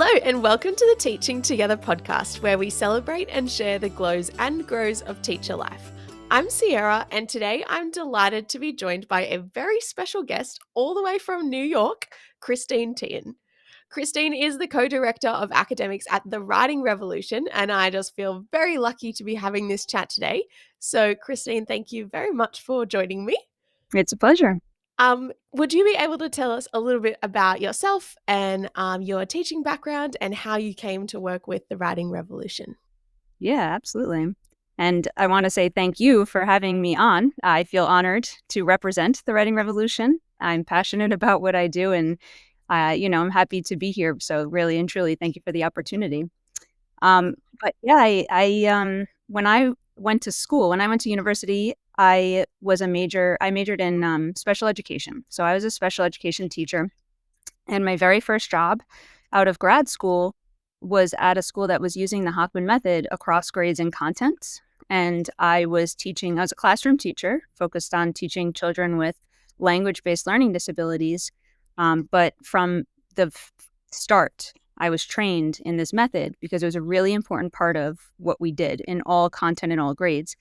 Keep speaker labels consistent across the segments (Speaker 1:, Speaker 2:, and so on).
Speaker 1: and welcome to the Teaching Together podcast, where we celebrate and share the glows and grows of teacher life. I'm Sierra, and today I'm delighted to be joined by a very special guest all the way from New York, Christine Teahan. Christine is the co-director of academics at the Writing Revolution, and I just feel very lucky to be having this chat today. So, Christine, thank you very much for joining me.
Speaker 2: It's a pleasure.
Speaker 1: Would you be able to tell us a little bit about yourself and your teaching background and how you came to work with the Writing Revolution?
Speaker 2: Yeah, absolutely. And I want to say thank you for having me on. I feel honored to represent the Writing Revolution. I'm passionate about what I do, and I'm happy to be here. So really and truly, thank you for the opportunity. But yeah, when I went to school, when I went to university, I majored in special education. So I was a special education teacher. And my very first job out of grad school was at a school that was using the Hockman method across grades and contents. And I was a classroom teacher focused on teaching children with language-based learning disabilities. But from the start, I was trained in this method because it was a really important part of what we did in all content and all grades.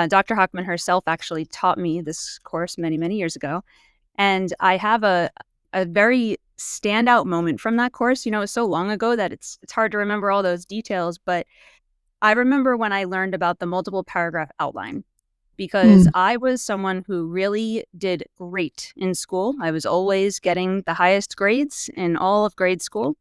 Speaker 2: Dr. Hockman herself actually taught me this course many, many years ago. And I have a very standout moment from that course. It's so long ago that it's hard to remember all those details. But I remember when I learned about the multiple paragraph outline, because I was someone who really did great in school. I was always getting the highest grades in all of grade school.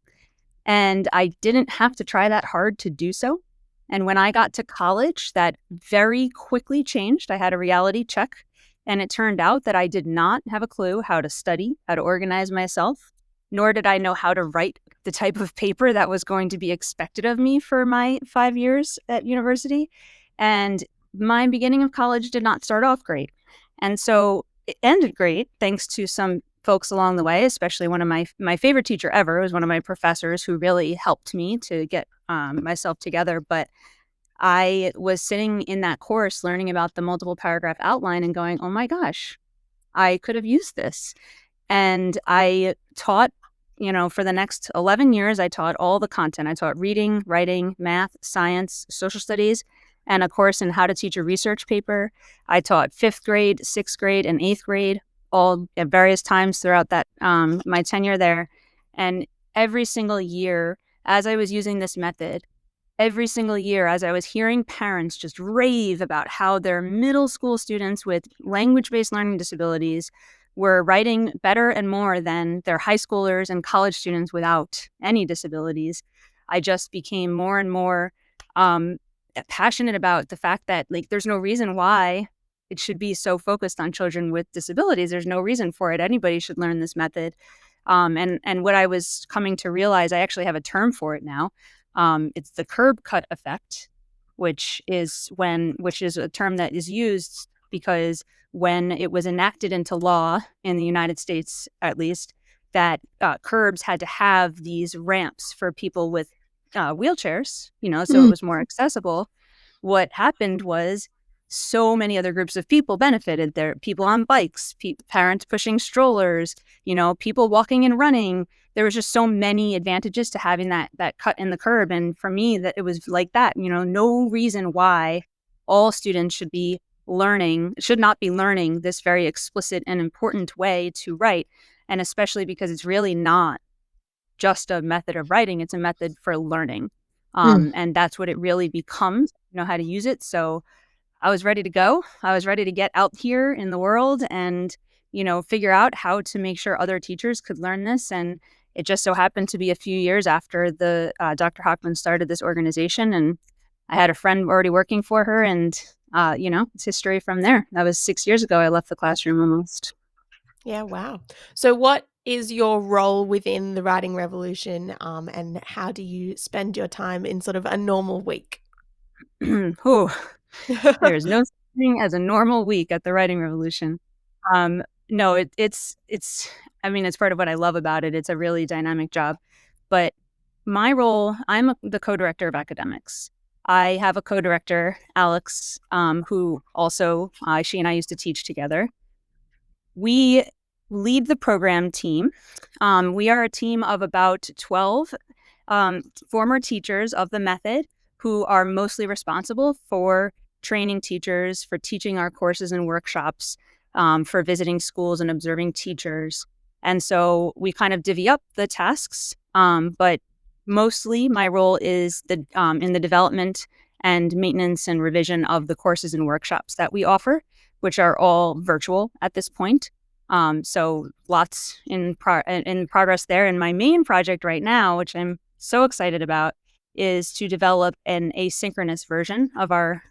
Speaker 2: And I didn't have to try that hard to do so. And when I got to college, that very quickly changed. I had a reality check. And it turned out that I did not have a clue how to study, how to organize myself, nor did I know how to write the type of paper that was going to be expected of me for my 5 years at university. And my beginning of college did not start off great. And so it ended great thanks to some folks along the way, especially one of my favorite teacher ever was one of my professors who really helped me to get myself together. But I was sitting in that course learning about the multiple paragraph outline and going, oh my gosh, I could have used this. And I taught, for the next 11 years, I taught all the content. I taught reading, writing, math, science, social studies, and a course in how to teach a research paper. I taught 5th grade, 6th grade, and 8th grade, all at various times throughout that my tenure there. And every single year, as I was using this method, every single year, as I was hearing parents just rave about how their middle school students with language-based learning disabilities were writing better and more than their high schoolers and college students without any disabilities, I just became more and more passionate about the fact that there's no reason why it should be so focused on children with disabilities. There's no reason for it. Anybody should learn this method. And what I was coming to realize, I actually have a term for it now. It's the curb cut effect, which is a term that is used because when it was enacted into law in the United States, at least, that curbs had to have these ramps for people with wheelchairs, so it was more accessible. What happened was so many other groups of people benefited. There, people on bikes, parents pushing strollers, people walking and running. There was just so many advantages to having that cut in the curb. And for me, that it was like that, no reason why all students should not be learning this very explicit and important way to write. And especially because it's really not just a method of writing, it's a method for learning. And that's what it really becomes, how to use it. So I was ready to go. I was ready to get out here in the world and, figure out how to make sure other teachers could learn this. And it just so happened to be a few years after the Dr. Hockman started this organization, and I had a friend already working for her, and it's history from there. That was 6 years ago. I left the classroom almost.
Speaker 1: Yeah, wow. So what is your role within the Writing Revolution, and how do you spend your time in sort of a normal week?
Speaker 2: There's no such thing as a normal week at the Writing Revolution. No, it's part of what I love about it. It's a really dynamic job. But my role, the co-director of academics. I have a co-director, Alex, who also, she and I used to teach together. We lead the program team. We are a team of about 12 former teachers of the method who are mostly responsible for training teachers, for teaching our courses and workshops, for visiting schools and observing teachers. And so we kind of divvy up the tasks, but mostly my role is in the development and maintenance and revision of the courses and workshops that we offer, which are all virtual at this point. So lots in progress there. And my main project right now, which I'm so excited about, is to develop an asynchronous version of our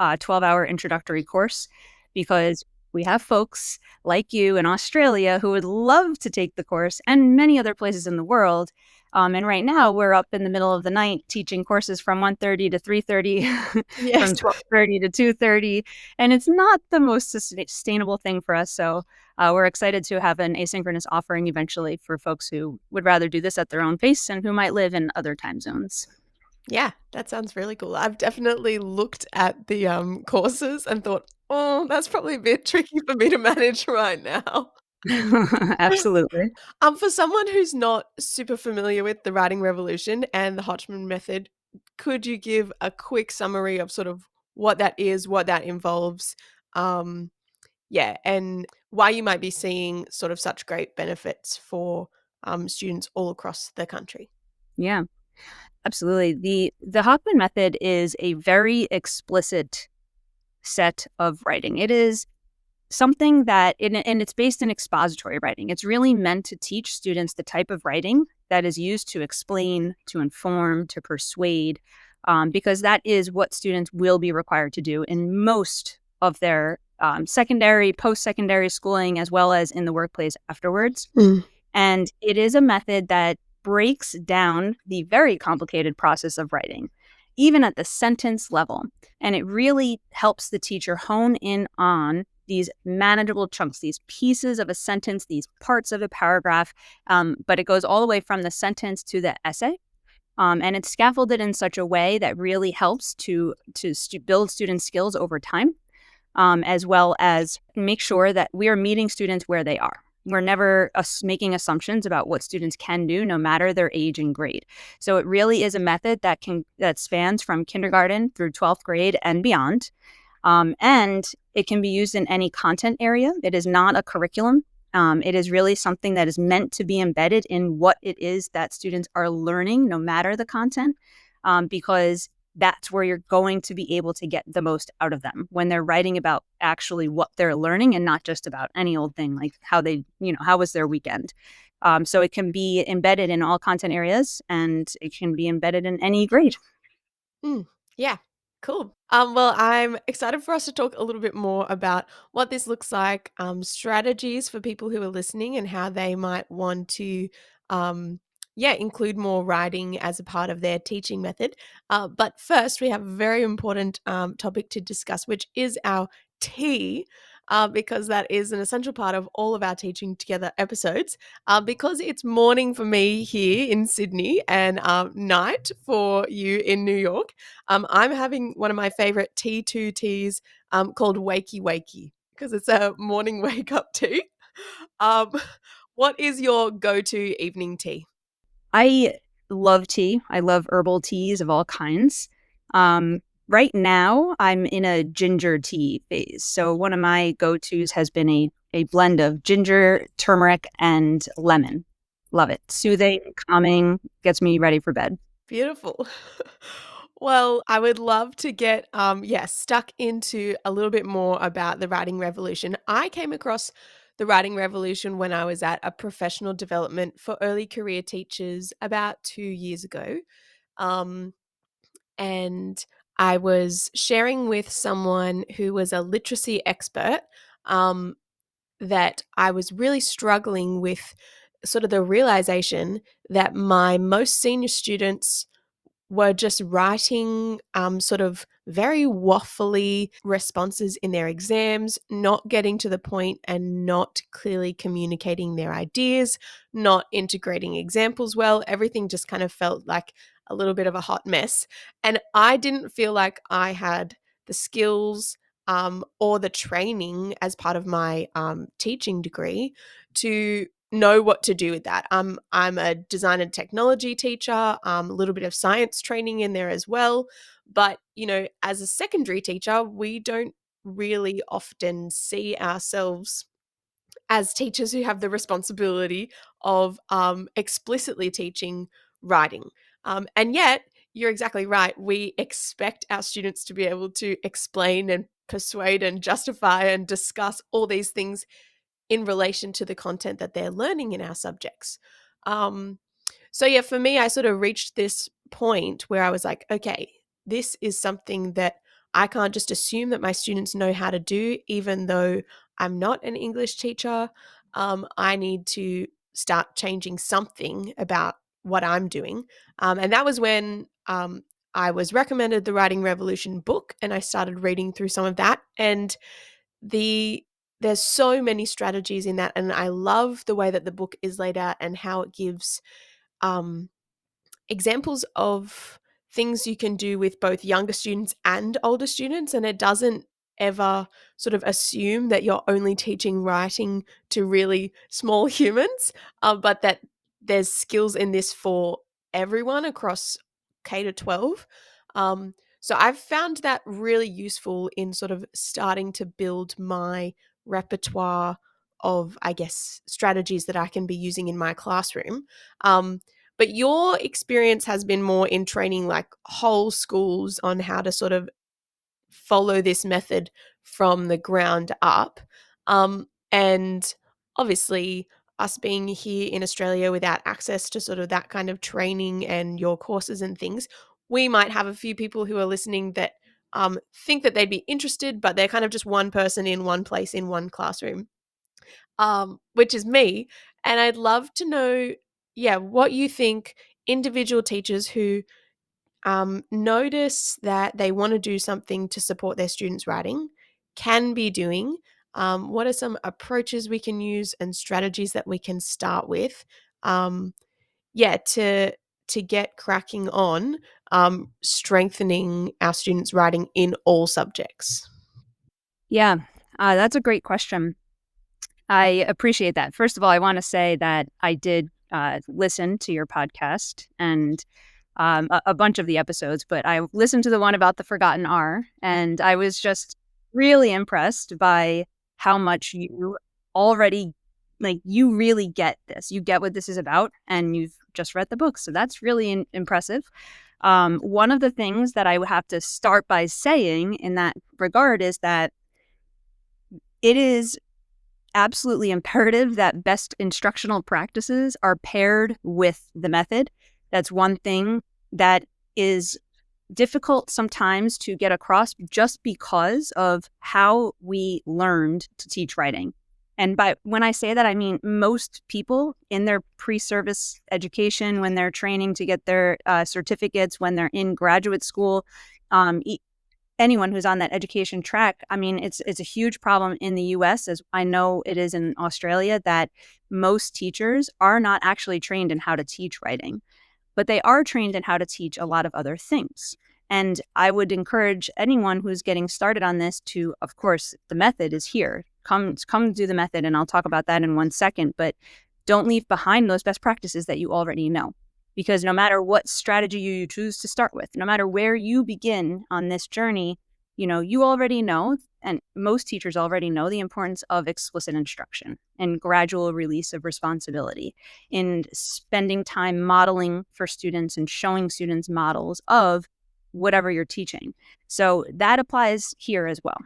Speaker 2: 12-hour introductory course, because we have folks like you in Australia who would love to take the course, and many other places in the world. And right now we're up in the middle of the night teaching courses from 1:30 to 3:30, from
Speaker 1: Yes.
Speaker 2: 12:30 to 2:30, and it's not the most sustainable thing for us. So we're excited to have an asynchronous offering eventually for folks who would rather do this at their own pace and who might live in other time zones.
Speaker 1: Yeah, that sounds really cool. I've definitely looked at the, courses and thought, "Oh, that's probably a bit tricky for me to manage right now."
Speaker 2: Absolutely.
Speaker 1: For someone who's not super familiar with the writing revolution and the Hodgman method, could you give a quick summary of sort of what that is, what that involves, um, yeah, and why you might be seeing sort of such great benefits for, students all across the country?
Speaker 2: Yeah, absolutely. The Hoffman method is a very explicit set of writing. It is something that, and it's based in expository writing. It's really meant to teach students the type of writing that is used to explain, to inform, to persuade, because that is what students will be required to do in most of their secondary, post secondary schooling, as well as in the workplace afterwards.
Speaker 1: Mm.
Speaker 2: And it is a method that breaks down the very complicated process of writing, even at the sentence level. And it really helps the teacher hone in on these manageable chunks, these pieces of a sentence, these parts of a paragraph. But it goes all the way from the sentence to the essay. And it's scaffolded in such a way that really helps to build student skills over time, as well as make sure that we are meeting students where they are. We're never making assumptions about what students can do, no matter their age and grade. So it really is a method that spans from kindergarten through 12th grade and beyond. And it can be used in any content area. It is not a curriculum. It is really something that is meant to be embedded in what it is that students are learning, no matter the content, because that's where you're going to be able to get the most out of them when they're writing about actually what they're learning, and not just about any old thing like how was their weekend. So it can be embedded in all content areas, and it can be embedded in any grade.
Speaker 1: Mm, yeah, cool. Well, I'm excited for us to talk a little bit more about what this looks like, strategies for people who are listening, and how they might want to, yeah, include more writing as a part of their teaching method. But first, we have a very important topic to discuss, which is our tea. Because that is an essential part of all of our teaching together episodes. Because it's morning for me here in Sydney and night for you in New York. I'm having one of my favorite T2 teas called Wakey Wakey because it's a morning wake up tea. Um, what is your go to evening tea?
Speaker 2: I love tea. I love herbal teas of all kinds. Right now, I'm in a ginger tea phase. So one of my go-tos has been a blend of ginger, turmeric, and lemon. Love it. Soothing, calming, gets me ready for bed.
Speaker 1: Beautiful. Well, I would love to get yeah, stuck into a little bit more about the writing revolution. I came across the writing revolution when I was at a professional development for early career teachers about 2 years ago. Um, and I was sharing with someone who was a literacy expert, um, that I was really struggling with sort of the realization that my most senior students were just writing sort of very waffly responses in their exams, not getting to the point and not clearly communicating their ideas, not integrating examples well. Everything just kind of felt like a little bit of a hot mess. And I didn't feel like I had the skills or the training as part of my teaching degree to know what to do with that. I'm a design and technology teacher, a little bit of science training in there as well. But, as a secondary teacher, we don't really often see ourselves as teachers who have the responsibility of explicitly teaching writing. And yet, you're exactly right. We expect our students to be able to explain and persuade and justify and discuss all these things in relation to the content that they're learning in our subjects. Um, so, yeah, for me, I sort of reached this point where I was like, okay, this is something that I can't just assume that my students know how to do, even though I'm not an English teacher. I need to start changing something about what I'm doing. And that was when I was recommended the Writing Revolution book, and I started reading through some of that. And the there's so many strategies in that, and I love the way that the book is laid out and how it gives um, examples of things you can do with both younger students and older students, and it doesn't ever sort of assume that you're only teaching writing to really small humans, but that there's skills in this for everyone across K to 12. So I've found that really useful in sort of starting to build my repertoire of, I guess, strategies that I can be using in my classroom. But your experience has been more in training like whole schools on how to sort of follow this method from the ground up. And obviously, us being here in Australia without access to sort of that kind of training and your courses and things, we might have a few people who are listening that think that they'd be interested, but they're kind of just one person in one place in one classroom, which is me. And I'd love to know, yeah, what you think individual teachers who notice that they want to do something to support their students' writing can be doing. What are some approaches we can use and strategies that we can start with? Yeah, to get cracking on strengthening our students' writing in all subjects.
Speaker 2: Yeah, that's a great question. I appreciate that. First of all, I want to say that I did listen to your podcast and a bunch of the episodes, but I listened to the one about the forgotten R, and I was just really impressed by how much you already, like, you really get this. You get what this is about, and you've just read the book. So that's really impressive. One of the things that I would have to start by saying in that regard is that it is absolutely imperative that best instructional practices are paired with the method. That's one thing that is difficult sometimes to get across just because of how we learned to teach writing. And by when I say that, I mean most people in their pre-service education, when they're training to get their certificates, when they're in graduate school, anyone who's on that education track, I mean, it's a huge problem in the US, as I know it is in Australia, that most teachers are not actually trained in how to teach writing, but they are trained in how to teach a lot of other things. And I would encourage anyone who's getting started on this to, of course, the method is here. Come do the method, and I'll talk about that in 1 second, but don't leave behind those best practices that you already know. Because no matter what strategy you choose to start with, no matter where you begin on this journey, you already know, and most teachers already know, the importance of explicit instruction and gradual release of responsibility, in spending time modeling for students and showing students models of whatever you're teaching. So that applies here as well.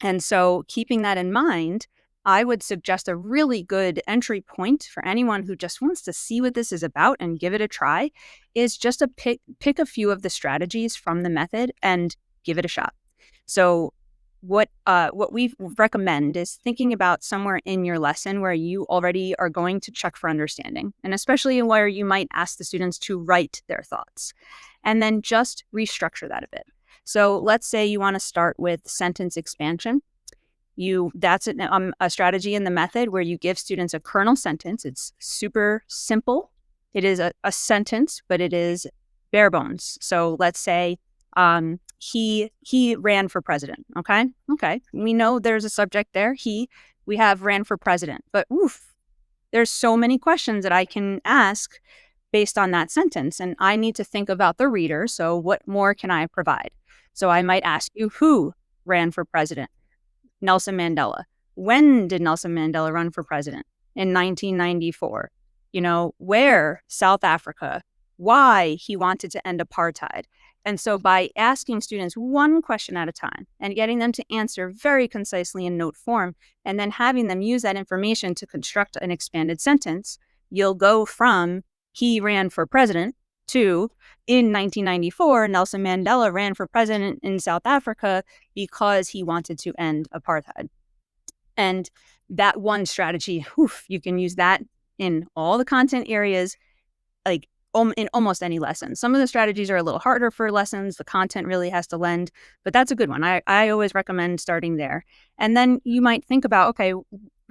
Speaker 2: And so keeping that in mind, I would suggest a really good entry point for anyone who just wants to see what this is about and give it a try is just to pick a few of the strategies from the method and give it a shot. So what we recommend is thinking about somewhere in your lesson where you already are going to check for understanding, and especially where you might ask the students to write their thoughts, and then just restructure that a bit. So let's say you want to start with sentence expansion. That's a strategy in the method where you give students a kernel sentence. It's super simple. It is a sentence, but it is bare bones. So let's say he ran for president. Okay. We know there's a subject there. We have ran for president, but there's so many questions that I can ask based on that sentence. And I need to think about the reader. So what more can I provide? So I might ask you, who ran for president? Nelson Mandela. When did Nelson Mandela run for president? In 1994. Where? South Africa. Why he wanted to end apartheid. And so by asking students one question at a time and getting them to answer very concisely in note form, and then having them use that information to construct an expanded sentence, you'll go from he ran for president to in 1994, Nelson Mandela ran for president in South Africa because he wanted to end apartheid. And that one strategy, you can use that in all the content areas, like in almost any lesson. Some of the strategies are a little harder for lessons. The content really has to lend, but that's a good one. I always recommend starting there. And then you might think about, okay,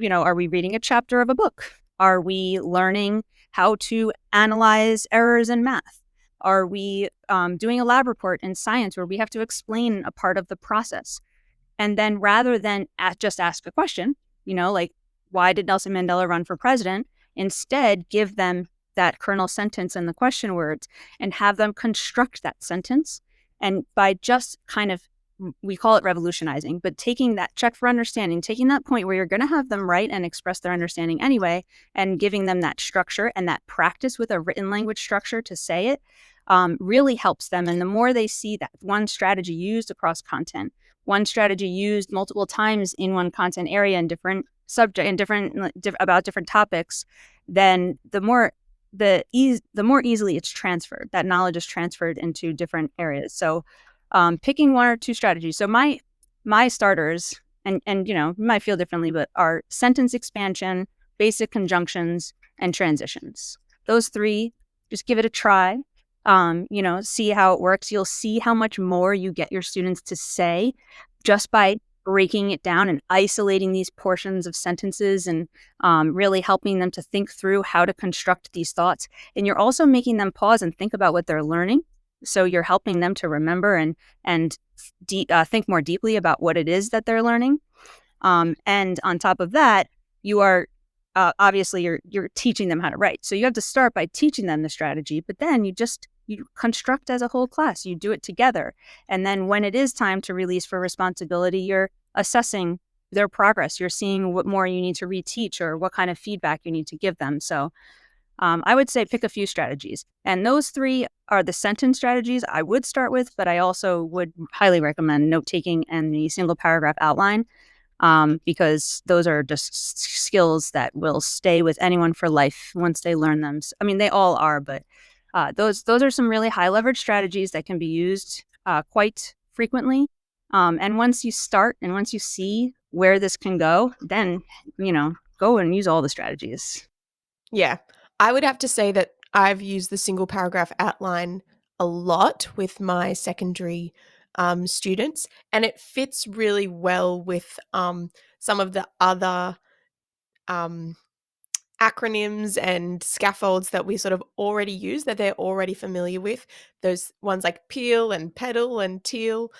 Speaker 2: are we reading a chapter of a book? Are we learning how to analyze errors in math? Are we doing a lab report in science where we have to explain a part of the process? And then rather than just ask a question, like, why did Nelson Mandela run for president? Instead, give them that kernel sentence and the question words and have them construct that sentence. And by just kind of, we call it revolutionizing, but taking that check for understanding, taking that point where you're going to have them write and express their understanding anyway, and giving them that structure and that practice with a written language structure to say it, really helps them. And the more they see that one strategy used across content, one strategy used multiple times in one content area in different subject and about different topics, then the more easily it's transferred. That knowledge is transferred into different areas. So picking one or two strategies. So my starters, and you might feel differently, but are sentence expansion, basic conjunctions, and transitions. Those three, just give it a try. See how it works. You'll see how much more you get your students to say just by breaking it down and isolating these portions of sentences and really helping them to think through how to construct these thoughts. And you're also making them pause and think about what they're learning. So you're helping them to remember and think more deeply about what it is that they're learning. And on top of that, you are obviously you're teaching them how to write. So you have to start by teaching them the strategy, but then you construct as a whole class. You do it together. And then when it is time to release for responsibility, you're assessing their progress. You're seeing what more you need to reteach or what kind of feedback you need to give them. So I would say pick a few strategies. And those three are the sentence strategies I would start with, but I also would highly recommend note-taking and the single paragraph outline, because those are just skills that will stay with anyone for life once they learn them. I mean, they all are, but those are some really high leverage strategies that can be used quite frequently. And once you start and once you see where this can go, then, go and use all the strategies.
Speaker 1: Yeah, I would have to say that I've used the single paragraph outline a lot with my secondary students, and it fits really well with some of the other acronyms and scaffolds that we sort of already use, that they're already familiar with. Those ones like PEEL and PEDAL and TEAL.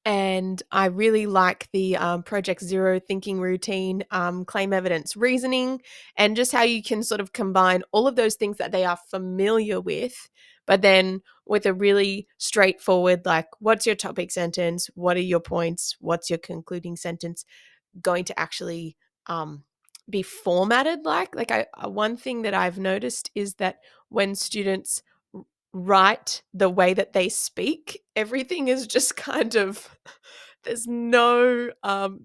Speaker 1: And I really like the Project Zero thinking routine, claim evidence reasoning, and just how you can sort of combine all of those things that they are familiar with, but then with a really straightforward, like, what's your topic sentence? What are your points? What's your concluding sentence going to actually be formatted like? One thing that I've noticed is that when students write the way that they speak, everything is just kind of there's no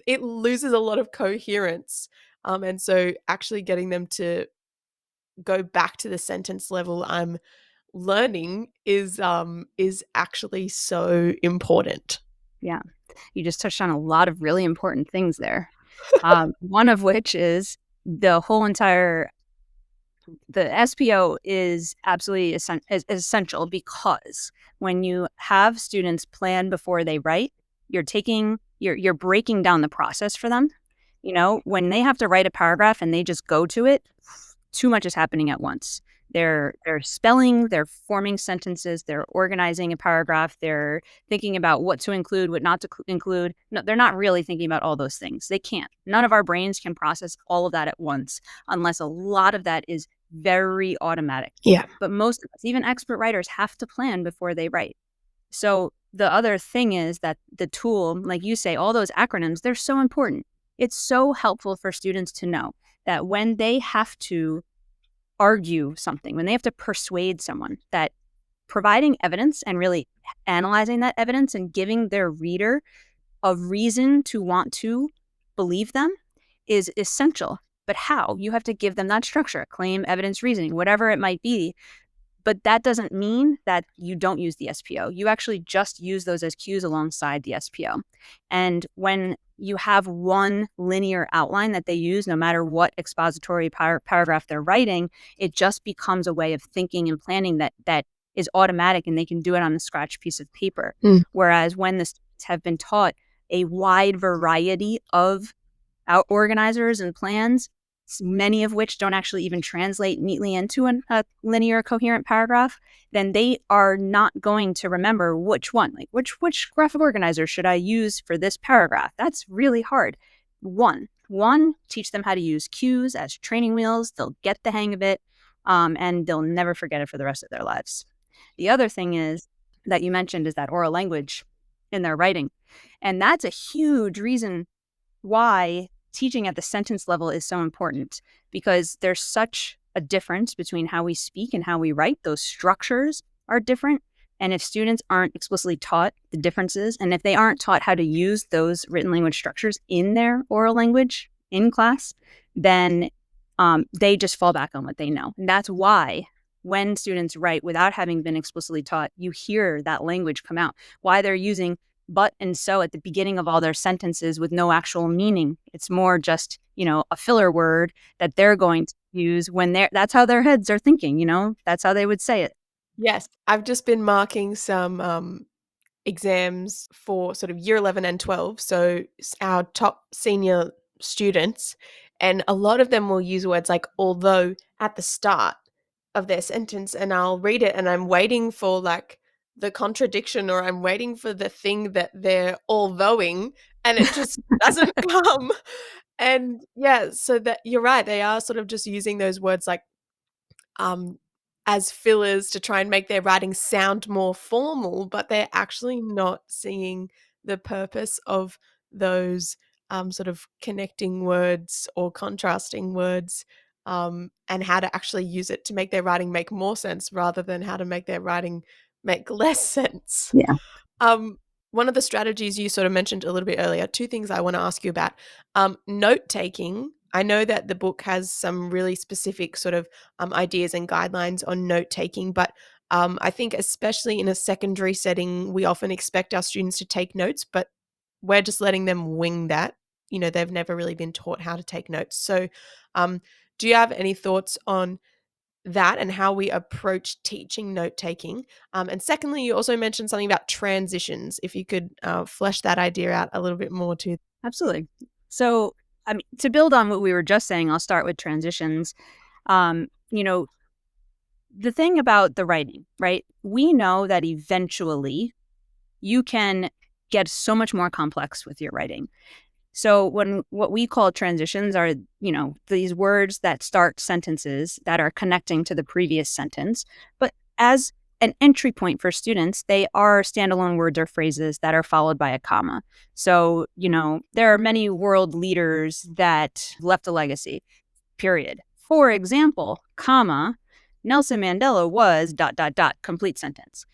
Speaker 1: it loses a lot of coherence, and so actually getting them to go back to the sentence level I'm learning is actually so important.
Speaker 2: Yeah, you just touched on a lot of really important things there. One of which is the SPO is absolutely essential, because when you have students plan before they write, you're breaking down the process for them. When they have to write a paragraph and they just go to it, too much is happening at once. They're spelling, they're forming sentences, they're organizing a paragraph, they're thinking about what to include, what not to include. No, they're not really thinking about all those things. They can't. None of our brains can process all of that at once unless a lot of that is very automatic.
Speaker 1: Yeah.
Speaker 2: But most of us, even expert writers, have to plan before they write. So the other thing is that the tool, like you say, all those acronyms, they're so important. It's so helpful for students to know that when they have to argue something, when they have to persuade someone, that providing evidence and really analyzing that evidence and giving their reader a reason to want to believe them is essential. But how? You have to give them that structure, claim, evidence, reasoning, whatever it might be. But that doesn't mean that you don't use the SPO. You actually just use those as cues alongside the SPO. And when you have one linear outline that they use, no matter what expository paragraph they're writing, it just becomes a way of thinking and planning that is automatic, and they can do it on a scratch piece of paper. Whereas when the students have been taught a wide variety of organizers and plans, many of which don't actually even translate neatly into a linear coherent paragraph, then they are not going to remember which one, like which graphic organizer should I use for this paragraph. That's really hard. One, teach them how to use cues as training wheels. They'll get the hang of it, and they'll never forget it for the rest of their lives. The other thing is that you mentioned is that oral language in their writing. And that's a huge reason why teaching at the sentence level is so important, because there's such a difference between how we speak and how we write. Those structures are different. And if students aren't explicitly taught the differences, and if they aren't taught how to use those written language structures in their oral language in class, then they just fall back on what they know. And that's why when students write without having been explicitly taught, you hear that language come out. Why they're using but and so at the beginning of all their sentences with no actual meaning. It's more just, a filler word that they're going to use when that's how their heads are thinking, that's how they would say it.
Speaker 1: Yes. I've just been marking some exams for sort of year 11 and 12. So our top senior students, and a lot of them will use words like although at the start of their sentence, and I'll read it and I'm waiting for like the contradiction, or I'm waiting for the thing that they're although-ing, and it just doesn't come. And yeah, so that you're right, they are sort of just using those words like as fillers to try and make their writing sound more formal, but they're actually not seeing the purpose of those sort of connecting words or contrasting words, and how to actually use it to make their writing make more sense rather than how to make their writing make less sense.
Speaker 2: Yeah.
Speaker 1: One of the strategies you sort of mentioned a little bit earlier, two things I want to ask you about. Note taking. I know that the book has some really specific sort of ideas and guidelines on note taking, but I think especially in a secondary setting, we often expect our students to take notes, but we're just letting them wing that. They've never really been taught how to take notes. So do you have any thoughts on that and how we approach teaching note taking? And secondly, you also mentioned something about transitions. If you could flesh that idea out a little bit more too.
Speaker 2: Absolutely. So, to build on what we were just saying, I'll start with transitions. The thing about the writing, right? We know that eventually you can get so much more complex with your writing. So what we call transitions are, these words that start sentences that are connecting to the previous sentence. But as an entry point for students, they are standalone words or phrases that are followed by a comma. So, there are many world leaders that left a legacy, period. For example, comma, Nelson Mandela was ... complete sentence.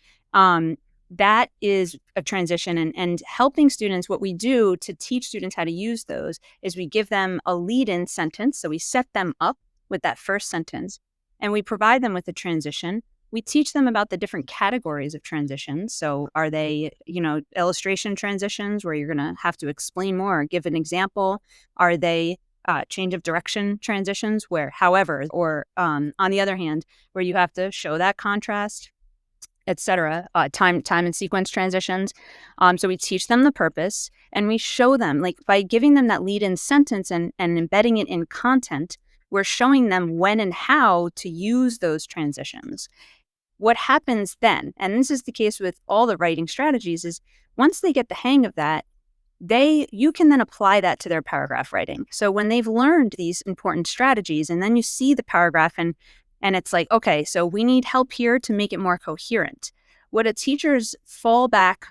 Speaker 2: That is a transition, and helping students, what we do to teach students how to use those is we give them a lead-in sentence. So we set them up with that first sentence and we provide them with a transition. We teach them about the different categories of transitions. So are they, illustration transitions where you're going to have to explain more or give an example? Are they change of direction transitions where, however, or on the other hand, where you have to show that contrast, etc. Time and sequence transitions. So we teach them the purpose, and we show them, like by giving them that lead-in sentence and embedding it in content, we're showing them when and how to use those transitions. What happens then, and this is the case with all the writing strategies, is once they get the hang of that, you can then apply that to their paragraph writing. So when they've learned these important strategies, and then you see the paragraph and it's like, okay, so we need help here to make it more coherent. What a teacher's fallback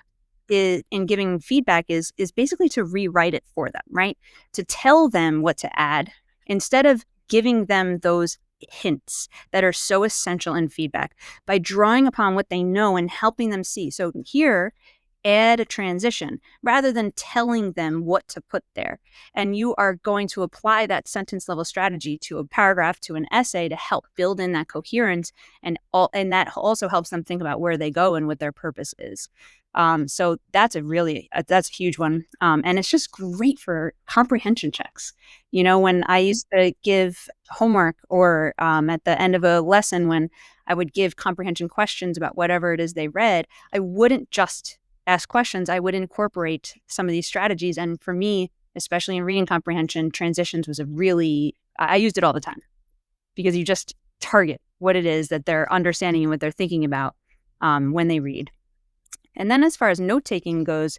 Speaker 2: in giving feedback is basically to rewrite it for them, right? To tell them what to add instead of giving them those hints that are so essential in feedback by drawing upon what they know and helping them see. So here, add a transition rather than telling them what to put there. And you are going to apply that sentence level strategy to a paragraph, to an essay, to help build in that coherence, and that also helps them think about where they go and what their purpose is. So that's that's a huge one. And it's just great for comprehension checks. When I used to give homework or at the end of a lesson, when I would give comprehension questions about whatever it is they read, I wouldn't just ask questions. I would incorporate some of these strategies. And for me, especially in reading comprehension, transitions was I used it all the time, because you just target what it is that they're understanding and what they're thinking about when they read. And then as far as note-taking goes,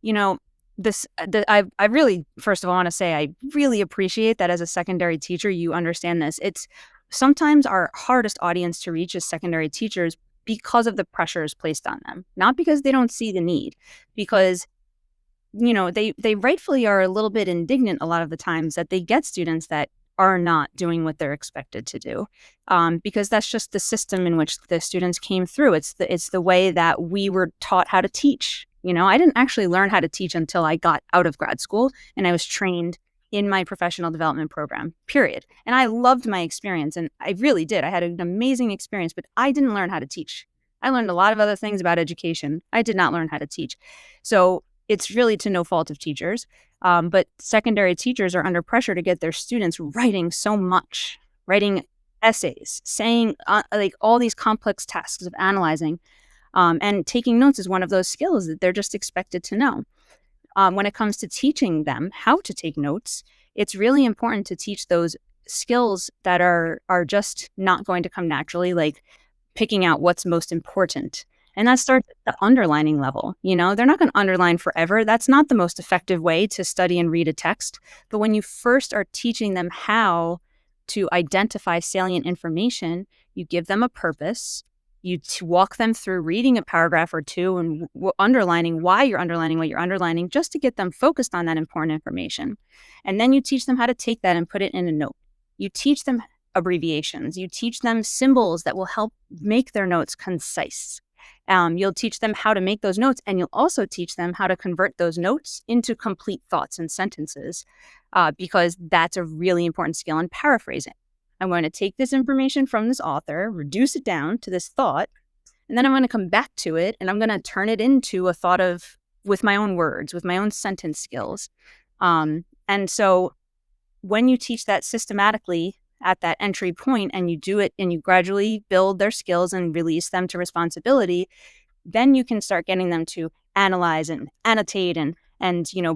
Speaker 2: I really, first of all, want to say I really appreciate that as a secondary teacher, you understand this. It's sometimes our hardest audience to reach is secondary teachers because of the pressures placed on them, not because they don't see the need, because they rightfully are a little bit indignant a lot of the times that they get students that are not doing what they're expected to do, because that's just the system in which the students came through. It's the way that we were taught how to teach. I didn't actually learn how to teach until I got out of grad school and I was trained in my professional development program, period. And I loved my experience, and I really did. I had an amazing experience, but I didn't learn how to teach. I learned a lot of other things about education. I did not learn how to teach. So it's really to no fault of teachers. But secondary teachers are under pressure to get their students writing so much, writing essays, saying like all these complex tasks of analyzing, and taking notes is one of those skills that they're just expected to know. When it comes to teaching them how to take notes, it's really important to teach those skills that are just not going to come naturally, like picking out what's most important. And that starts at the underlining level. They're not going to underline forever. That's not the most effective way to study and read a text. But when you first are teaching them how to identify salient information, you give them a purpose. You walk them through reading a paragraph or two and underlining why you're underlining what you're underlining, just to get them focused on that important information. And then you teach them how to take that and put it in a note. You teach them abbreviations. You teach them symbols that will help make their notes concise. You'll teach them how to make those notes, and you'll also teach them how to convert those notes into complete thoughts and sentences, because that's a really important skill in paraphrasing. I'm going to take this information from this author, reduce it down to this thought, and then I'm going to come back to it and I'm going to turn it into a thought with my own words, with my own sentence skills. And so when you teach that systematically at that entry point, and you do it and you gradually build their skills and release them to responsibility, then you can start getting them to analyze and annotate and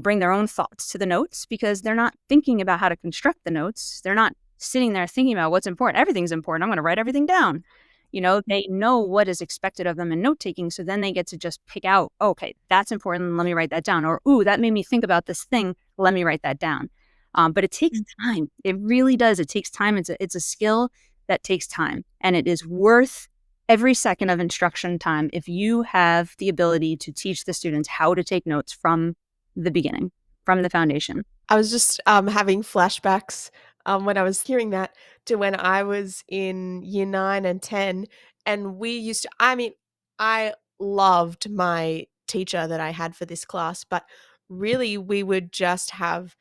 Speaker 2: bring their own thoughts to the notes, because they're not thinking about how to construct the notes. They're not sitting there thinking about what's important. Everything's important. I'm going to write everything down. They know what is expected of them in note taking. So then they get to just pick out, okay, that's important. Let me write that down. Or, ooh, that made me think about this thing. Let me write that down. But it takes time. It really does. It takes time. It's a skill that takes time, and it is worth every second of instruction time if you have the ability to teach the students how to take notes from the beginning, from the foundation.
Speaker 1: I was just having flashbacks when I was hearing that to when I was in year 9 and 10, and we used to, I loved my teacher that I had for this class, but really we would just have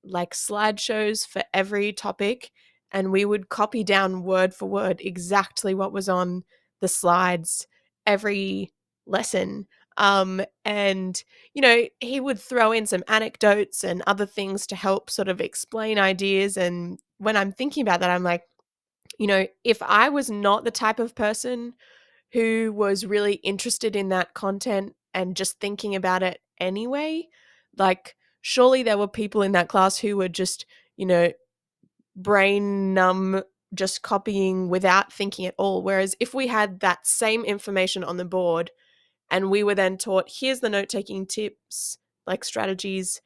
Speaker 1: like slideshows for every topic, and we would copy down word for word exactly what was on the slides every lesson. And he would throw in some anecdotes and other things to help sort of explain ideas. And when I'm thinking about that, I'm like, if I was not the type of person who was really interested in that content and just thinking about it anyway, like surely there were people in that class who were just, brain numb just copying without thinking at all. Whereas if we had that same information on the board and we were then taught, here's the note taking tips, like strategies,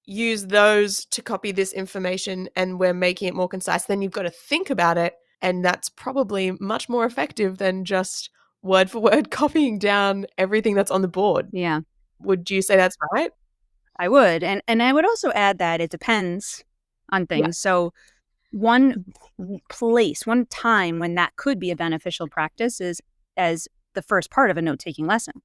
Speaker 1: use those to copy this information, and we're making it more concise, then you've got to think about it. And that's probably much more effective than just word for word copying down everything that's on the board.
Speaker 2: Yeah,
Speaker 1: Would you say that's right?
Speaker 2: I would. And I would also add that it depends on
Speaker 1: Yeah.
Speaker 2: things. So one place, one time when that could be a beneficial practice is as the first part of a note-taking lesson.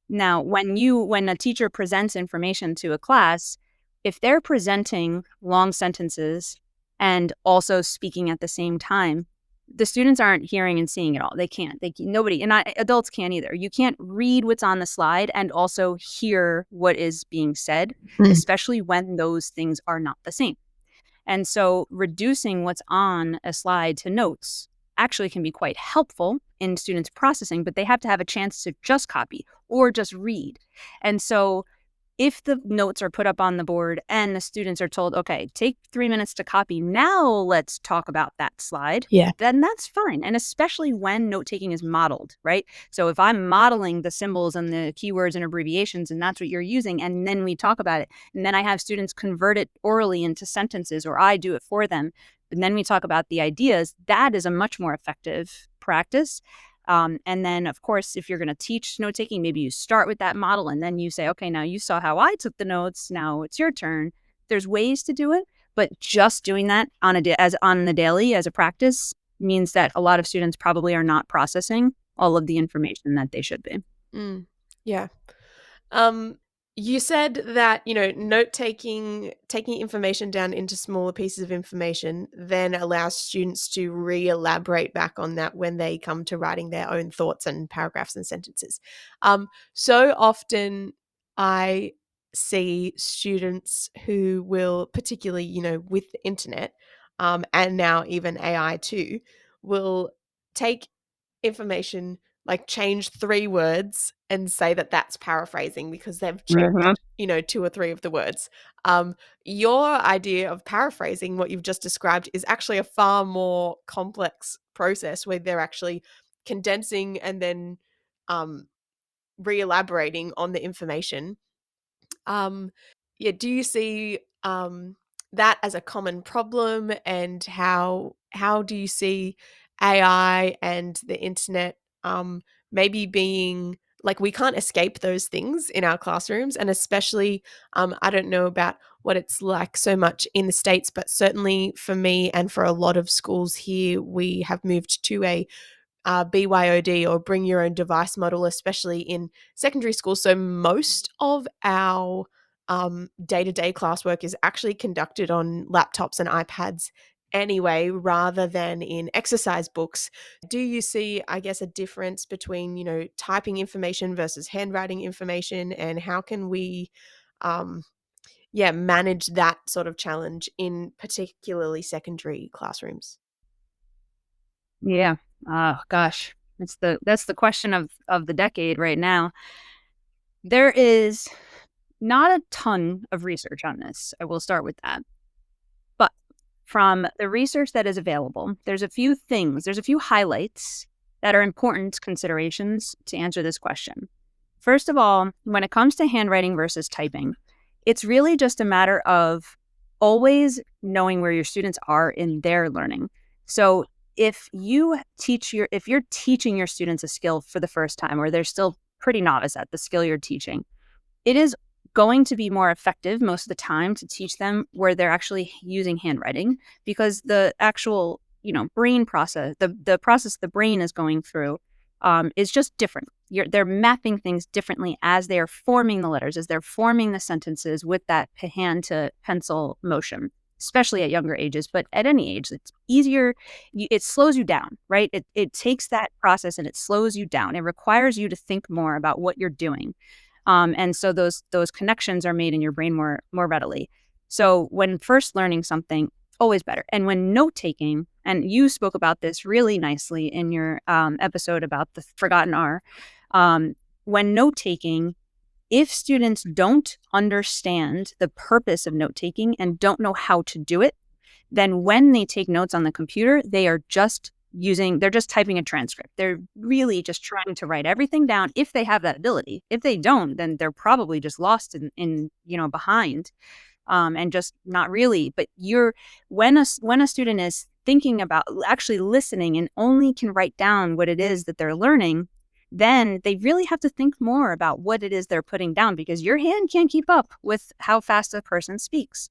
Speaker 2: Now, when a teacher presents information to a class, if they're presenting long sentences and also speaking at the same time, the students aren't hearing and seeing it all. They can't. Nobody, and adults can't either. You can't read what's on the slide and also hear what is being said,
Speaker 1: Mm.
Speaker 2: especially when those things are not the same. And so reducing what's on a slide to notes actually can be quite helpful in students processing, but they have to have a chance to just copy or just read. And so if the notes are put up on the board and the students are told, okay, take 3 minutes to copy, now let's talk about that slide,
Speaker 1: Yeah.
Speaker 2: then that's fine. And especially when note taking is modeled, right? So if I'm modeling the symbols and the keywords and abbreviations and that's what you're using, and then we talk about it, and then I have students convert it orally into sentences or I do it for them, and then we talk about the ideas, that is a much more effective practice. And then, of course, if you're going to teach note taking, maybe you start with that model and then you say, okay, now you saw how I took the notes. Now it's your turn. There's ways to do it, but just doing that on the daily as a practice means that a lot of students probably are not processing all of the information that they should be.
Speaker 1: Yeah. You said that, note taking, taking information down into smaller pieces of information then allows students to re-elaborate back on that when they come to writing their own thoughts and paragraphs and sentences. So often I see students who will, particularly, with the internet, and now even AI too, will take information, like change 3 words and say that that's paraphrasing because they've changed, 2 or 3 of the words. Your idea of paraphrasing, what you've just described, is actually a far more complex process where they're actually condensing and then um, re-elaborating on the information. Um, yeah, do you see that as a common problem, and how do you see AI and the internet maybe being, like, we can't escape those things in our classrooms, and especially I don't know about what it's like so much in the States, but certainly for me and for a lot of schools here, we have moved to a BYOD, or bring your own device model, especially in secondary school. So most of our day-to-day classwork is actually conducted on laptops and iPads anyway, rather than in exercise books. Do you see, I guess, a difference between, typing information versus handwriting information, and how can we manage that sort of challenge in particularly secondary classrooms?
Speaker 2: Yeah. Oh gosh. That's the question of the decade right now. There is not a ton of research on this. I will start with that. But from the research that is available, there's a few things, there's a few highlights that are important considerations to answer this question. First of all, when it comes to handwriting versus typing, it's really just a matter of always knowing where your students are in their learning. So if you're teaching your students a skill for the first time, or they're still pretty novice at the skill you're teaching, it is going to be more effective most of the time to teach them where they're actually using handwriting, because the actual, brain process, the process the brain is going through is just different. They're mapping things differently as they are forming the letters, as they're forming the sentences with that hand to pencil motion, especially at younger ages, but at any age, it's easier. It slows you down, right? It takes that process and it slows you down. It requires you to think more about what you're doing. And so those connections are made in your brain more readily. So when first learning something, always better. And when note taking, and you spoke about this really nicely in your episode about the forgotten R, when note taking, if students don't understand the purpose of note taking and don't know how to do it, then when they take notes on the computer, they're just typing a transcript. They're really just trying to write everything down if they have that ability. If they don't, then they're probably just lost in behind, and just not really. But when a student is thinking about actually listening and only can write down what it is that they're learning, then they really have to think more about what it is they're putting down, because your hand can't keep up with how fast a person speaks.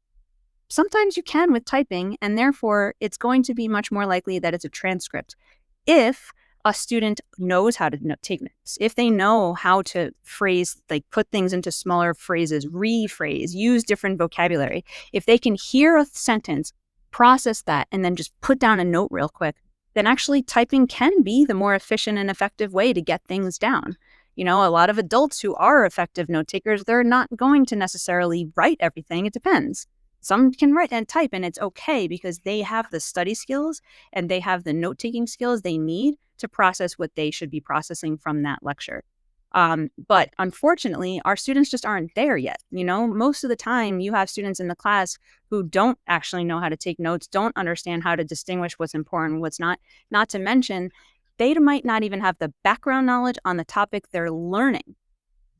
Speaker 2: Sometimes you can with typing, and therefore it's going to be much more likely that it's a transcript. If a student knows how to take notes, if they know how to phrase, like put things into smaller phrases, rephrase, use different vocabulary, if they can hear a sentence, process that, and then just put down a note real quick, then actually typing can be the more efficient and effective way to get things down. A lot of adults who are effective note takers, they're not going to necessarily write everything. It depends. Some can write and type, and it's okay because they have the study skills and they have the note-taking skills they need to process what they should be processing from that lecture. But unfortunately, our students just aren't there yet. Most of the time you have students in the class who don't actually know how to take notes, don't understand how to distinguish what's important, what's not to mention they might not even have the background knowledge on the topic they're learning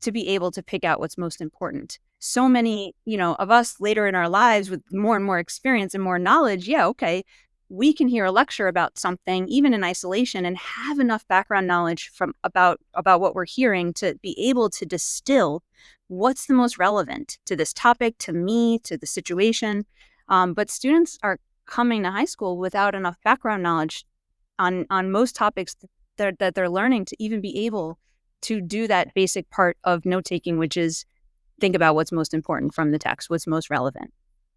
Speaker 2: to be able to pick out what's most important. So many, of us later in our lives with more and more experience and more knowledge, yeah, okay, we can hear a lecture about something, even in isolation, and have enough background knowledge about what we're hearing to be able to distill what's the most relevant to this topic, to me, to the situation. But students are coming to high school without enough background knowledge on most topics that they're learning to even be able to do that basic part of note taking, which is think about what's most important from the text, what's most relevant.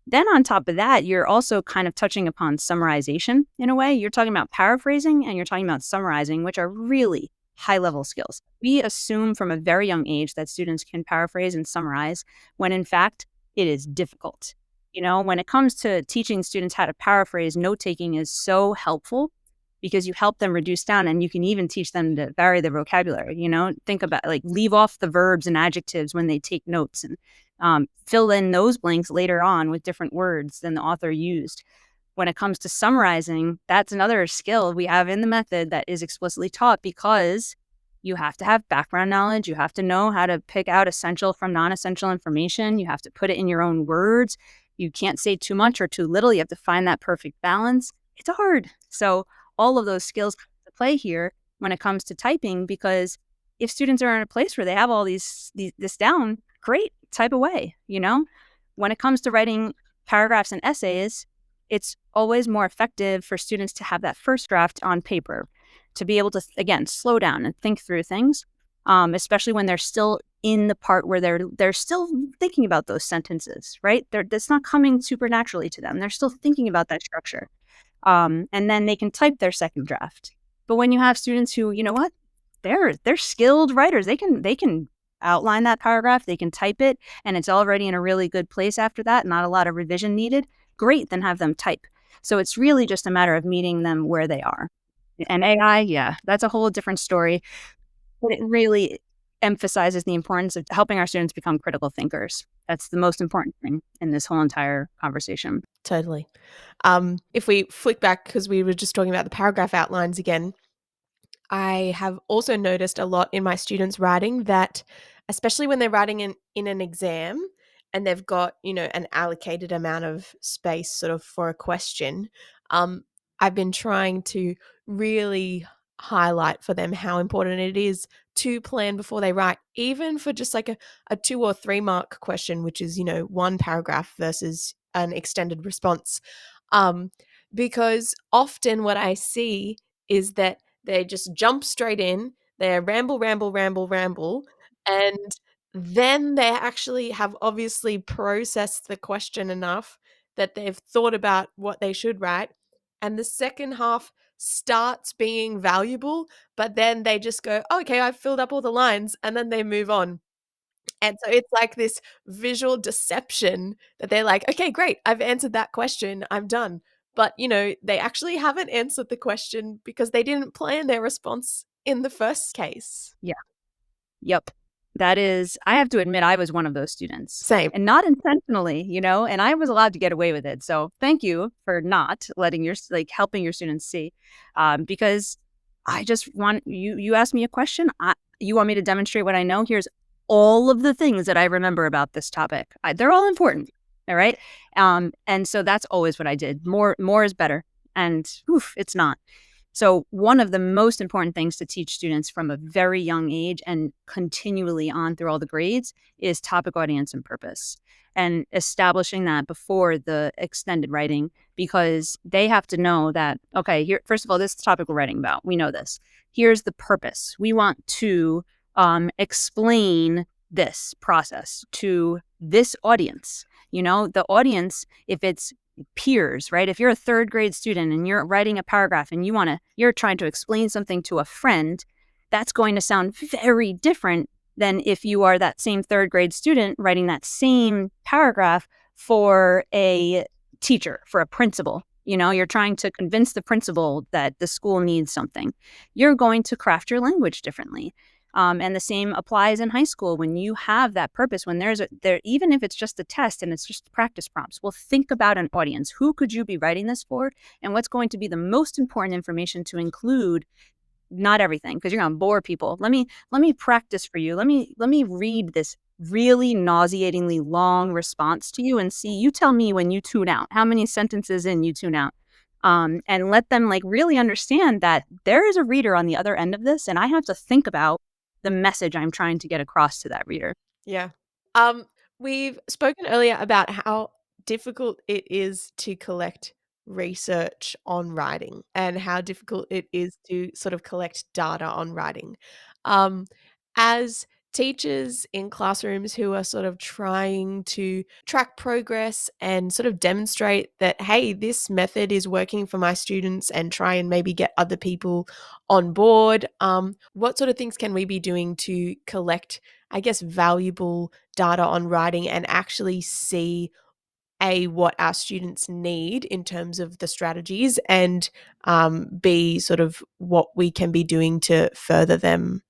Speaker 2: Then on top of that, you're also kind of touching upon summarization in a way. You're talking about paraphrasing and you're talking about summarizing, which are really high level skills. We assume from a very young age that students can paraphrase and summarize when in fact it is difficult. When it comes to teaching students how to paraphrase, note taking is so helpful because you help them reduce down, and you can even teach them to vary their vocabulary. Think about leave off the verbs and adjectives when they take notes, and fill in those blanks later on with different words than the author used. When it comes to summarizing, that's another skill we have in the method that is explicitly taught, because you have to have background knowledge. You have to know how to pick out essential from non-essential information. You have to put it in your own words. You can't say too much or too little. You have to find that perfect balance. It's hard. So all of those skills come to play here when it comes to typing, because if students are in a place where they have all this down, great, type away. When it comes to writing paragraphs and essays, it's always more effective for students to have that first draft on paper, to be able to, again, slow down and think through things, especially when they're still in the part where they're still thinking about those sentences, right? That's not coming supernaturally to them. They're still thinking about that structure. And then they can type their second draft. But when you have students who, they're skilled writers, they can outline that paragraph, they can type it, and it's already in a really good place after that, not a lot of revision needed, great, then have them type. So it's really just a matter of meeting them where they are. And AI, yeah, that's a whole different story, but it really emphasizes the importance of helping our students become critical thinkers. That's the most important thing in this whole entire conversation.
Speaker 1: Totally. If we flick back, because we were just talking about the paragraph outlines again, I have also noticed a lot in my students' writing that, especially when they're writing in an exam and they've got, an allocated amount of space sort of for a question, I've been trying to really highlight for them how important it is to plan before they write, even for just like a 2 or 3 mark question, which is, one paragraph versus an extended response. Because often what I see is that they just jump straight in, they ramble, ramble, ramble, ramble, and then they actually have obviously processed the question enough that they've thought about what they should write, and the second half starts being valuable, but then they just go, "Oh, okay, I've filled up all the lines," and then they move on. And so it's like this visual deception that they're like, "Okay, great. I've answered that question. I'm done." But, they actually haven't answered the question because they didn't plan their response in the first case.
Speaker 2: Yeah. Yep. That is, I have to admit, I was one of those students,
Speaker 1: Same.
Speaker 2: and not intentionally, and I was allowed to get away with it. So thank you for not letting helping your students see, because I just want you asked me a question. You want me to demonstrate what I know. Here's all of the things that I remember about this topic. They're all important. All right. And so that's always what I did. More is better. And it's not. So one of the most important things to teach students from a very young age and continually on through all the grades is topic, audience, and purpose. And establishing that before the extended writing, because they have to know that, okay, here, first of all, this topic we're writing about, we know this. Here's the purpose. We want to explain this process to this audience. The audience, if it's peers, right? If you're a third grade student and you're writing a paragraph and you're trying to explain something to a friend, that's going to sound very different than if you are that same third grade student writing that same paragraph for a teacher, for a principal. You're trying to convince the principal that the school needs something. You're going to craft your language differently. And the same applies in high school when you have that purpose, when even if it's just a test and it's just practice prompts. Well, think about an audience. Who could you be writing this for? And what's going to be the most important information to include? Not everything, because you're going to bore people. Let me practice for you. Let me read this really nauseatingly long response to you and see, you tell me when you tune out, how many sentences in you tune out. And let them really understand that there is a reader on the other end of this, and I have to think about the message I'm trying to get across to that reader.
Speaker 1: Yeah. We've spoken earlier about how difficult it is to collect research on writing and how difficult it is to sort of collect data on writing. Um, as teachers in classrooms who are sort of trying to track progress and sort of demonstrate that, hey, this method is working for my students and try and maybe get other people on board, what sort of things can we be doing to collect, I guess, valuable data on writing and actually see what our students need in terms of the strategies, and B, sort of what we can be doing to further them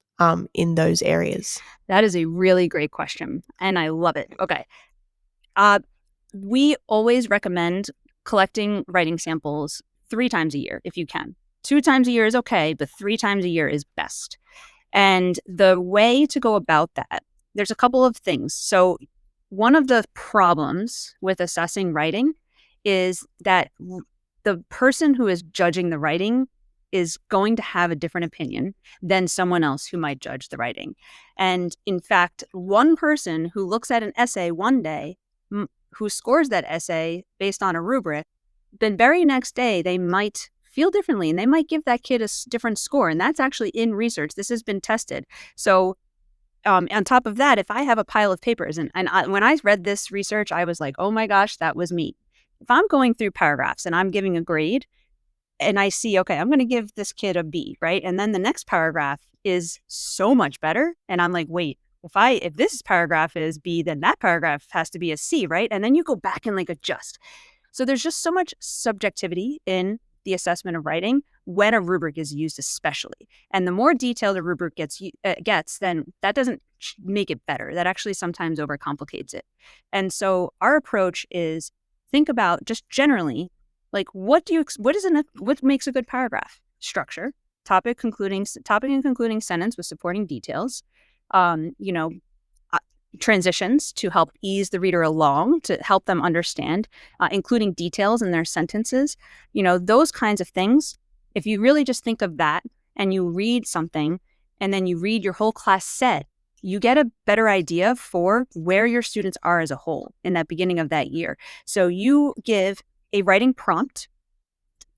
Speaker 1: in those areas?
Speaker 2: That is a really great question, and I love it. Okay. We always recommend collecting writing samples 3 times a year if you can. 2 times a year is okay, but 3 times a year is best. And the way to go about that, there's a couple of things. So one of the problems with assessing writing is that the person who is judging the writing is going to have a different opinion than someone else who might judge the writing. And in fact, one person who looks at an essay one day, who scores that essay based on a rubric, the very next day they might feel differently and they might give that kid a different score. And that's actually in research. This has been tested. So on top of that, if I have a pile of papers when I read this research, I was like, oh my gosh, that was me. If I'm going through paragraphs and I'm giving a grade and I see, okay, I'm going to give this kid a B, right? And then the next paragraph is so much better. And I'm like, wait, if this paragraph is B, then that paragraph has to be a C, right? And then you go back and adjust. So there's just so much subjectivity in the assessment of writing when a rubric is used, especially. And the more detailed a rubric gets, then that doesn't make it better. That actually sometimes overcomplicates it. And so our approach is think about just generally, what makes a good paragraph? Structure, topic and concluding sentence with supporting details, transitions to help ease the reader along, to help them understand, including details in their sentences, those kinds of things. If you really just think of that and you read something and then you read your whole class set, you get a better idea for where your students are as a whole in that beginning of that year. So you give a writing prompt.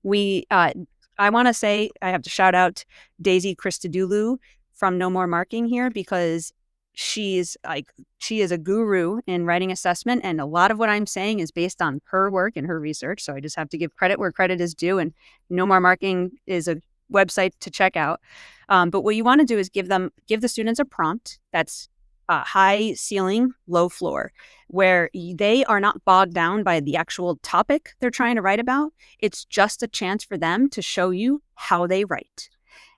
Speaker 2: I want to say, I have to shout out Daisy Christodoulou from No More Marking here, because she is a guru in writing assessment, and a lot of what I'm saying is based on her work and her research. So I just have to give credit where credit is due, and No More Marking is a website to check out. But what you want to do is give the students a prompt that's high ceiling, low floor, where they are not bogged down by the actual topic they're trying to write about. It's just a chance for them to show you how they write.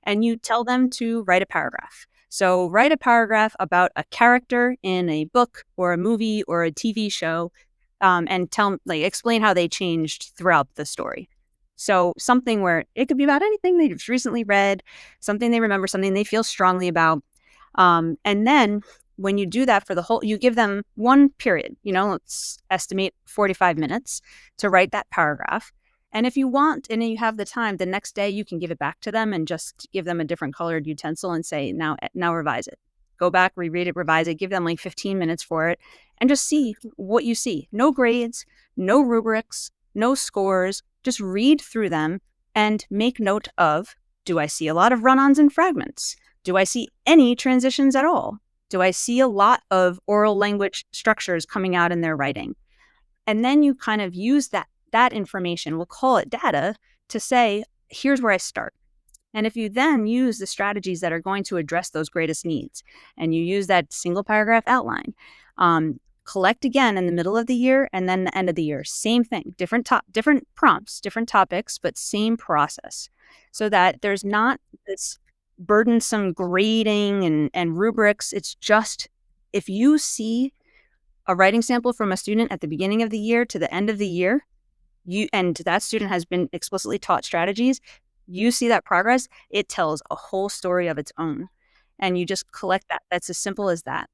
Speaker 2: And you tell them to write a paragraph. So write a paragraph about a character in a book or a movie or a TV show, and explain how they changed throughout the story. So something where it could be about anything they just recently read, something they remember, something they feel strongly about. And then when you do that for the whole, you give them one period, let's estimate 45 minutes to write that paragraph. And if you want, and you have the time, the next day you can give it back to them and just give them a different colored utensil and say, now revise it. Go back, reread it, revise it, give them like 15 minutes for it, and just see what you see. No grades, no rubrics, no scores. Just read through them and make note of, do I see a lot of run-ons and fragments? Do I see any transitions at all? Do I see a lot of oral language structures coming out in their writing? And then you kind of use that information, we'll call it data, to say, here's where I start. And if you then use the strategies that are going to address those greatest needs, and you use that single paragraph outline, collect again in the middle of the year and then the end of the year, same thing, different prompts, different topics, but same process, so that there's not this burdensome grading and rubrics. It's just, if you see a writing sample from a student at the beginning of the year to the end of the year, and that student has been explicitly taught strategies, you see that progress, it tells a whole story of its own. And you just collect that. That's as simple as that.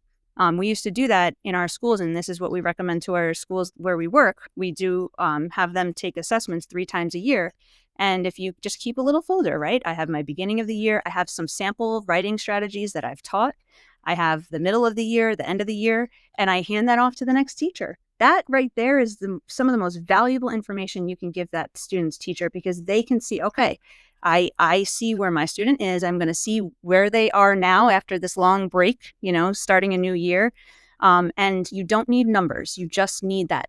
Speaker 2: We used to do that in our schools, and this is what we recommend to our schools where we work. We do have them take assessments 3 times a year. And if you just keep a little folder, right? I have my beginning of the year. I have some sample writing strategies that I've taught. I have the middle of the year, the end of the year, and I hand that off to the next teacher. That right there is some of the most valuable information you can give that student's teacher, because they can see, okay, I see where my student is. I'm going to see where they are now after this long break, starting a new year. And you don't need numbers. You just need that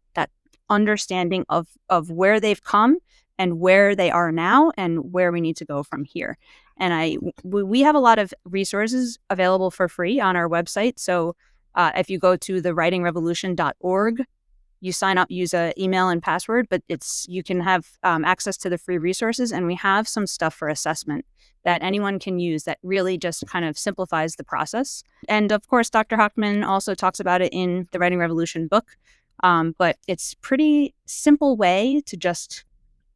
Speaker 2: understanding of where they've come and where they are now and where we need to go from here. And we have a lot of resources available for free on our website. So if you go to thewritingrevolution.org, you sign up, use an email and password, but you can have access to the free resources. And we have some stuff for assessment that anyone can use that really just kind of simplifies the process. And of course, Dr. Hochman also talks about it in the Writing Revolution book. But it's pretty simple way to just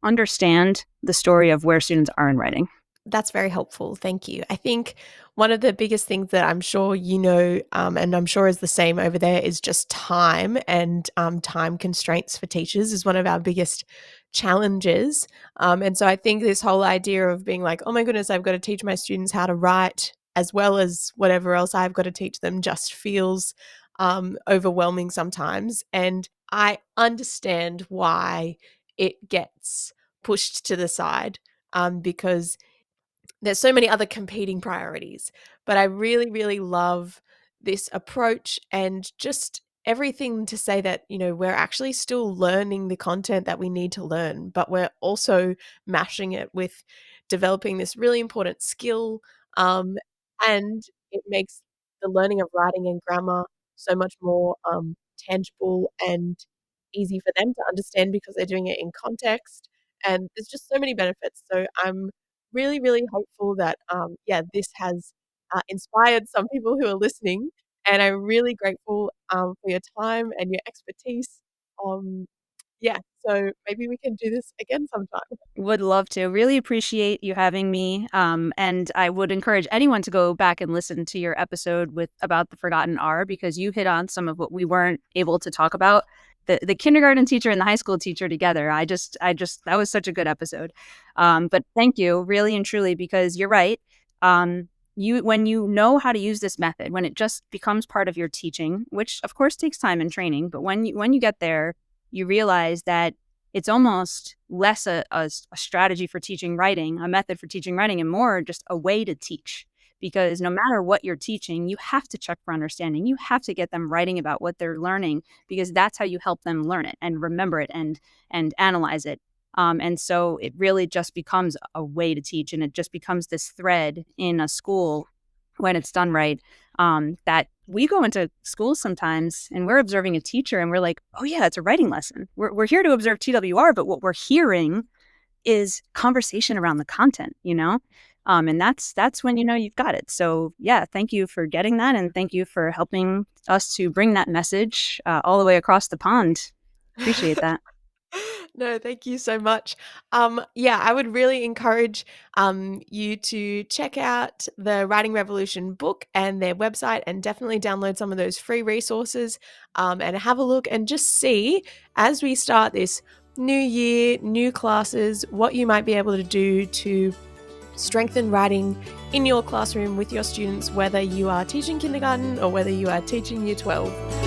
Speaker 2: understand the story of where students are in writing.
Speaker 1: That's very helpful. Thank you. I think one of the biggest things that I'm sure and I'm sure is the same over there, is just time, and time constraints for teachers is one of our biggest challenges. And so I think this whole idea of being like, oh my goodness, I've got to teach my students how to write as well as whatever else I've got to teach them, just feels overwhelming sometimes. And I understand why it gets pushed to the side, because there's so many other competing priorities. But I really, really love this approach, and just everything to say that, we're actually still learning the content that we need to learn, but we're also mashing it with developing this really important skill. And it makes the learning of writing and grammar so much more tangible and easy for them to understand, because they're doing it in context. And there's just so many benefits. So I'm really, really hopeful that, this has inspired some people who are listening. And I'm really grateful for your time and your expertise. Um, so maybe we can do this again sometime.
Speaker 2: Would love to. Really appreciate you having me. And I would encourage anyone to go back and listen to your episode about the forgotten R, because you hit on some of what we weren't able to talk about. The kindergarten teacher and the high school teacher together. That was such a good episode. But thank you, really and truly, because you're right. When you know how to use this method, when it just becomes part of your teaching, which of course takes time and training, but when you get there, you realize that it's almost less a strategy for teaching writing, a method for teaching writing, and more just a way to teach. Because no matter what you're teaching, you have to check for understanding. You have to get them writing about what they're learning, because that's how you help them learn it and remember it and analyze it. And so it really just becomes a way to teach, and it just becomes this thread in a school when it's done right. That we go into schools sometimes and we're observing a teacher and we're like, oh yeah, it's a writing lesson. We're here to observe TWR, but what we're hearing is conversation around the content, And that's when you know you've got it. So yeah, thank you for getting that, and thank you for helping us to bring that message all the way across the pond. Appreciate that.
Speaker 1: No, thank you so much. Yeah, I would really encourage you to check out the Writing Revolution book and their website, and definitely download some of those free resources, and have a look and just see, as we start this new year, new classes, what you might be able to do to strengthen writing in your classroom with your students, whether you are teaching kindergarten or whether you are teaching year 12.